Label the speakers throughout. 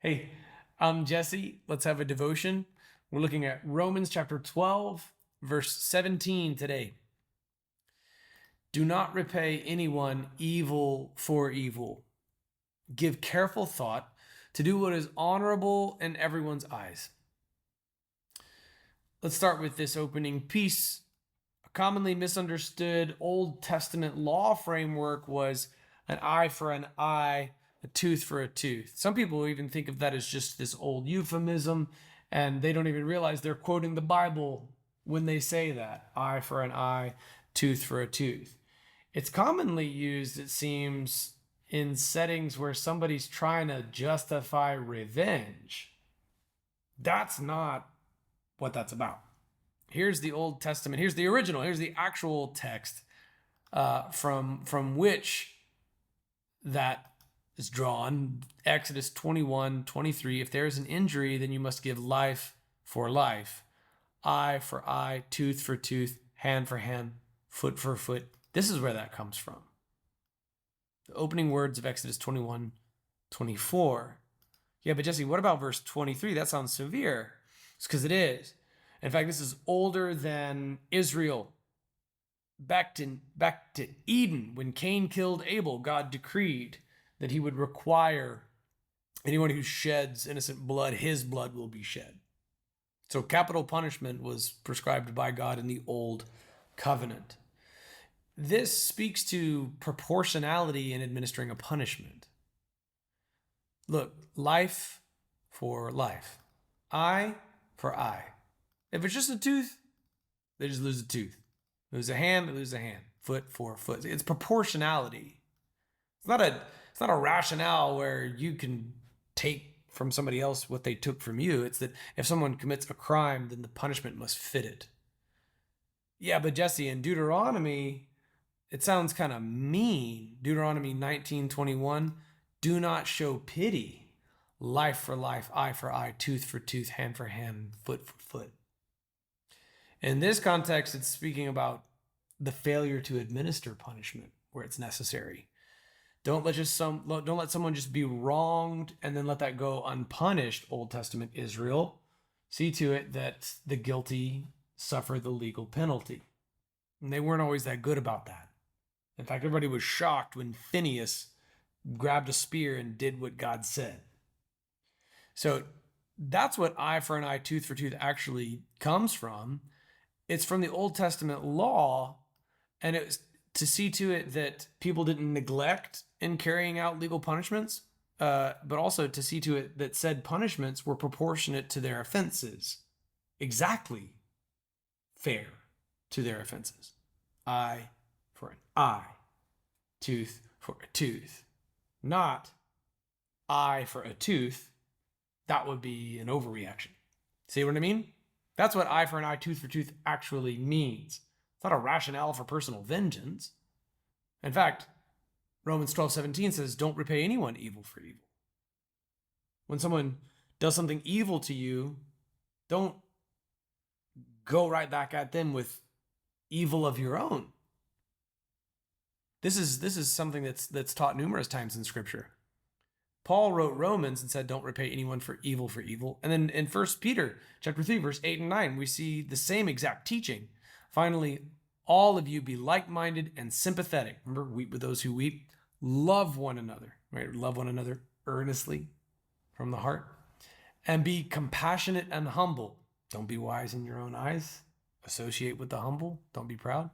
Speaker 1: Hey, I'm Jesse. Let's have a devotion. We're looking at Romans chapter 12, verse 17 today. Do not repay anyone evil for evil. Give careful thought to do what is honorable in everyone's eyes. Let's start with this opening piece. A commonly misunderstood Old Testament law framework was an eye for an eye, a tooth for a tooth. Some people even think of that as just this old euphemism, and they don't even realize they're quoting the Bible when they say that eye for an eye, tooth for a tooth. It's commonly used, it seems, in settings where somebody's trying to justify revenge. That's not what that's about. Here's the Old Testament. Here's the original. Here's the actual text from which that is drawn. Exodus 21:23. If there is an injury, then you must give life for life, eye for eye, tooth for tooth, hand for hand, foot for foot. This is where that comes from. The opening words of Exodus 21:24. Yeah, but Jesse, what about verse 23? That sounds severe. It's because it is. In fact, this is older than Israel. Back to Eden, when Cain killed Abel, God decreed that he would require anyone who sheds innocent blood, his blood will be shed. So capital punishment was prescribed by God in the Old Covenant. This speaks to proportionality in administering a punishment. Look, life for life, eye for eye. If it's just a tooth, they just lose a tooth. Lose a hand, they lose a hand. Foot for foot. It's proportionality. It's not a rationale where you can take from somebody else what they took from you. It's that if someone commits a crime, then the punishment must fit it. Yeah, but Jesse, in Deuteronomy, it sounds kind of mean. Deuteronomy 19:21, do not show pity. Life for life, eye for eye, tooth for tooth, hand for hand, foot for foot. In this context, it's speaking about the failure to administer punishment where it's necessary. Don't let someone just be wronged and then let that go unpunished, Old Testament Israel. See to it that the guilty suffer the legal penalty. And they weren't always that good about that. In fact, everybody was shocked when Phineas grabbed a spear and did what God said. So that's what eye for an eye, tooth for tooth actually comes from. It's from the Old Testament law, and it was to see to it that people didn't neglect in carrying out legal punishments, but also to see to it that said punishments were proportionate to their offenses, exactly fair to their offenses. Eye for an eye, tooth for a tooth, not eye for a tooth. That would be an overreaction. See what I mean? That's what eye for an eye, tooth for tooth actually means. It's not a rationale for personal vengeance. In fact, Romans 12:17 says, don't repay anyone evil for evil. When someone does something evil to you, don't go right back at them with evil of your own. This is something that's taught numerous times in Scripture. Paul wrote Romans and said, don't repay anyone for evil for evil. And then in 1 Peter chapter 3, verse 8 and 9, we see the same exact teaching. Finally, all of you be like-minded and sympathetic. Remember, weep with those who weep. Love one another, right? Love one another earnestly from the heart. And be compassionate and humble. Don't be wise in your own eyes. Associate with the humble. Don't be proud.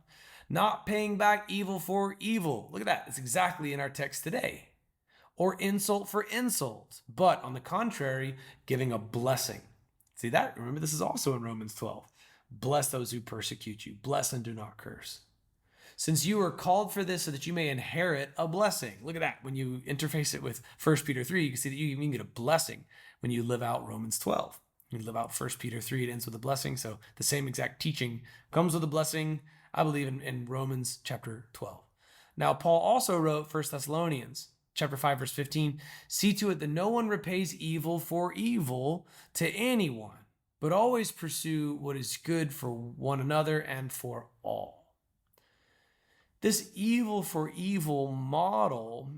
Speaker 1: Not paying back evil for evil. Look at that. It's exactly in our text today. Or insult for insult, but on the contrary, giving a blessing. See that? Remember, this is also in Romans 12. Bless those who persecute you. Bless and do not curse. Since you are called for this so that you may inherit a blessing. Look at that. When you interface it with 1 Peter 3, you can see that you even get a blessing when you live out Romans 12. You live out 1 Peter 3, it ends with a blessing. So the same exact teaching comes with a blessing, I believe, in Romans chapter 12. Now, Paul also wrote 1 Thessalonians chapter 5, verse 15, see to it that no one repays evil for evil to anyone, but always pursue what is good for one another and for all. This evil for evil model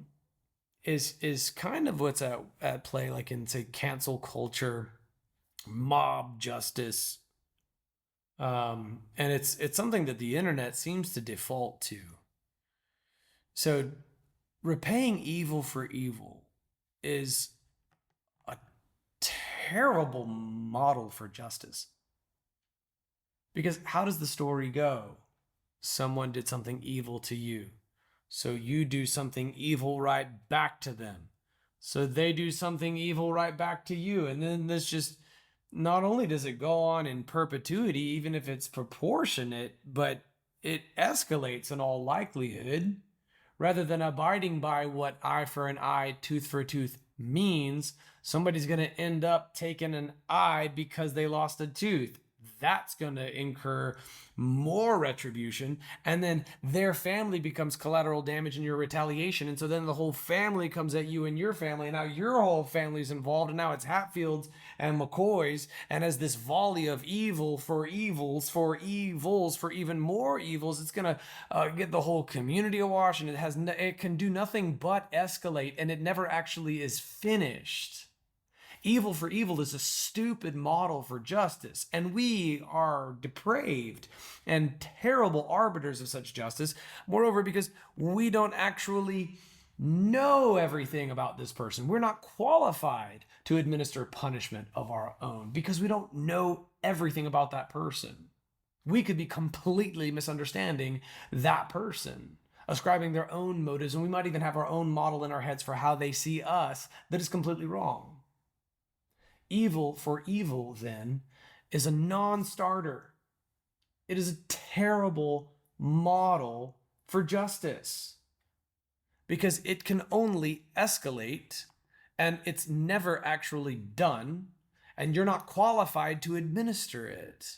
Speaker 1: is kind of what's at play, like in, say, cancel culture, mob justice, and it's something that the internet seems to default to. So repaying evil for evil is a terrible model for justice. Because how does the story go? Someone did something evil to you, so you do something evil right back to them. So they do something evil right back to you. And then this just, not only does it go on in perpetuity, even if it's proportionate, but it escalates in all likelihood. Rather than abiding by what eye for an eye, tooth for a tooth means, somebody's going to end up taking an eye because they lost a tooth. That's going to incur more retribution, and then their family becomes collateral damage in your retaliation. And so then the whole family comes at you and your family, and now your whole family's involved, and now it's Hatfields and McCoys, and as this volley of evil for evils for evils for even more evils, it's going to get the whole community awash, and it can do nothing but escalate, and it never actually is finished. Evil for evil is a stupid model for justice, and we are depraved and terrible arbiters of such justice. Moreover, because we don't actually know everything about this person. We're not qualified to administer punishment of our own because we don't know everything about that person. We could be completely misunderstanding that person, ascribing their own motives, and we might even have our own model in our heads for how they see us that is completely wrong. Evil for evil, then, is a non-starter. It is a terrible model for justice because it can only escalate, and it's never actually done, and you're not qualified to administer it.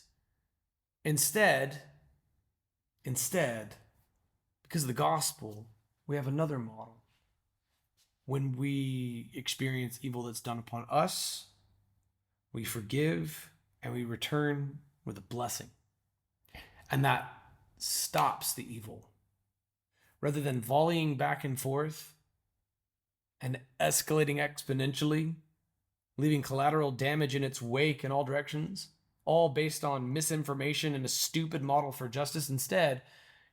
Speaker 1: Instead, because of the gospel, we have another model. When we experience evil that's done upon us, we forgive and we return with a blessing. And that stops the evil. Rather than volleying back and forth and escalating exponentially, leaving collateral damage in its wake in all directions, all based on misinformation and a stupid model for justice, instead,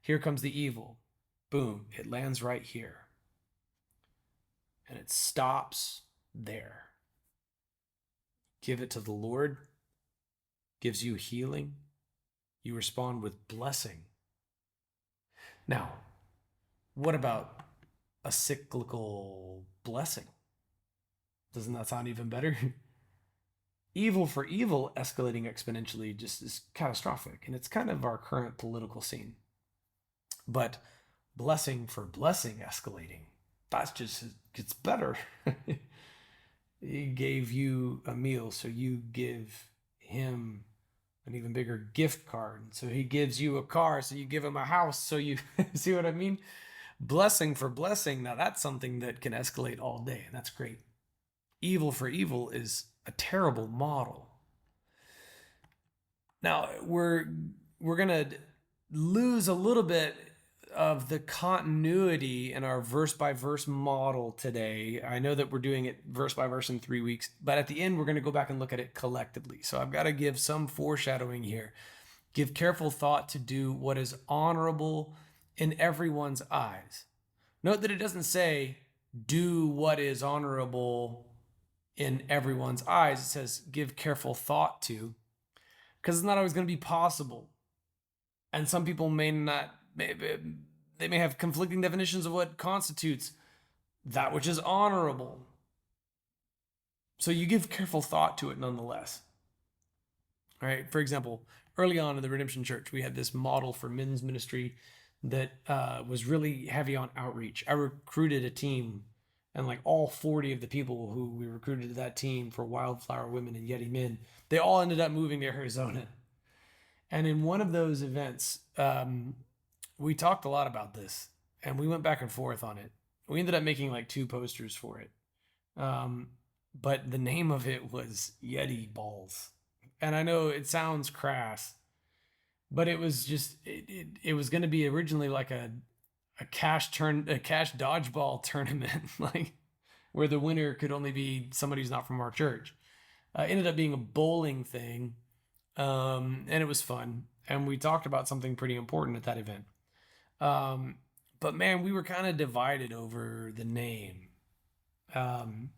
Speaker 1: here comes the evil. Boom, it lands right here. And it stops there. Give it to the Lord, gives you healing. You respond with blessing. Now, what about a cyclical blessing? Doesn't that sound even better? Evil for evil escalating exponentially just is catastrophic, and it's kind of our current political scene. But blessing for blessing escalating, that's just, it gets better. He gave you a meal, so you give him an even bigger gift card. So he gives you a car, so you give him a house. So you see what I mean? Blessing for blessing. Now that's something that can escalate all day, and that's great. Evil for evil is a terrible model. Now we're gonna lose a little bit of the continuity in our verse by verse model today. I know that we're doing it verse by verse in 3 weeks, but at the end, we're going to go back and look at it collectively. So I've got to give some foreshadowing here. Give careful thought to do what is honorable in everyone's eyes. Note that it doesn't say do what is honorable in everyone's eyes. It says give careful thought to, because it's not always going to be possible. And some people may not, they may have conflicting definitions of what constitutes that which is honorable. So you give careful thought to it nonetheless. All right. For example, early on in the Redemption Church, we had this model for men's ministry that was really heavy on outreach. I recruited a team, and like all 40 of the people who we recruited to that team for Wildflower Women and Yeti Men, they all ended up moving to Arizona. And in one of those events, we talked a lot about this, and we went back and forth on it. We ended up making like 2 posters for it. But the name of it was Yeti Balls. And I know it sounds crass, but it was just, it was going to be originally like a cash dodgeball tournament. Like where the winner could only be somebody who's not from our church. Ended up being a bowling thing, and it was fun. And we talked about something pretty important at that event. But man, we were kind of divided over the name. Um,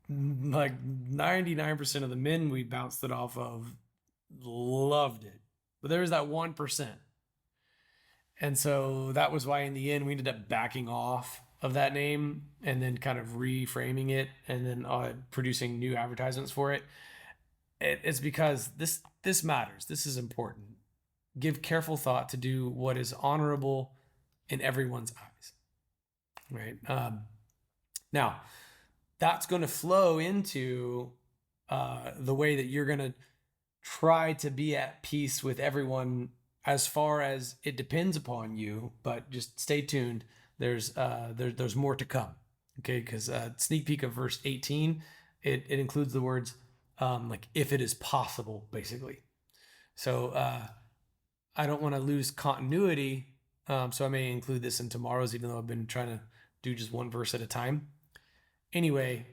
Speaker 1: like 99% of the men we bounced it off of loved it. But there was that 1%. And so that was why in the end we ended up backing off of that name and then kind of reframing it and then producing new advertisements for it. It's because this matters. This is important. Give careful thought to do what is honorable in everyone's eyes. Right? Now, that's going to flow into the way that you're going to try to be at peace with everyone as far as it depends upon you, but just stay tuned. There's more to come. Okay, because sneak peek of verse 18, it includes the words like if it is possible, basically. So I don't want to lose continuity, so I may include this in tomorrow's, even though I've been trying to do just one verse at a time. Anyway,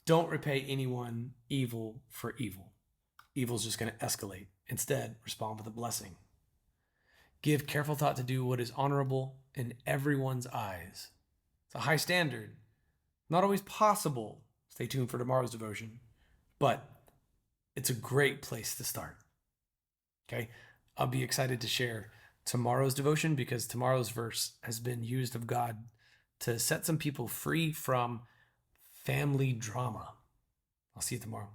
Speaker 1: don't repay anyone evil for evil. Evil's just going to escalate. Instead, respond with a blessing. Give careful thought to do what is honorable in everyone's eyes. It's a high standard. Not always possible. Stay tuned for tomorrow's devotion. But it's a great place to start. Okay? I'll be excited to share tomorrow's devotion because tomorrow's verse has been used of God to set some people free from family drama. I'll see you tomorrow.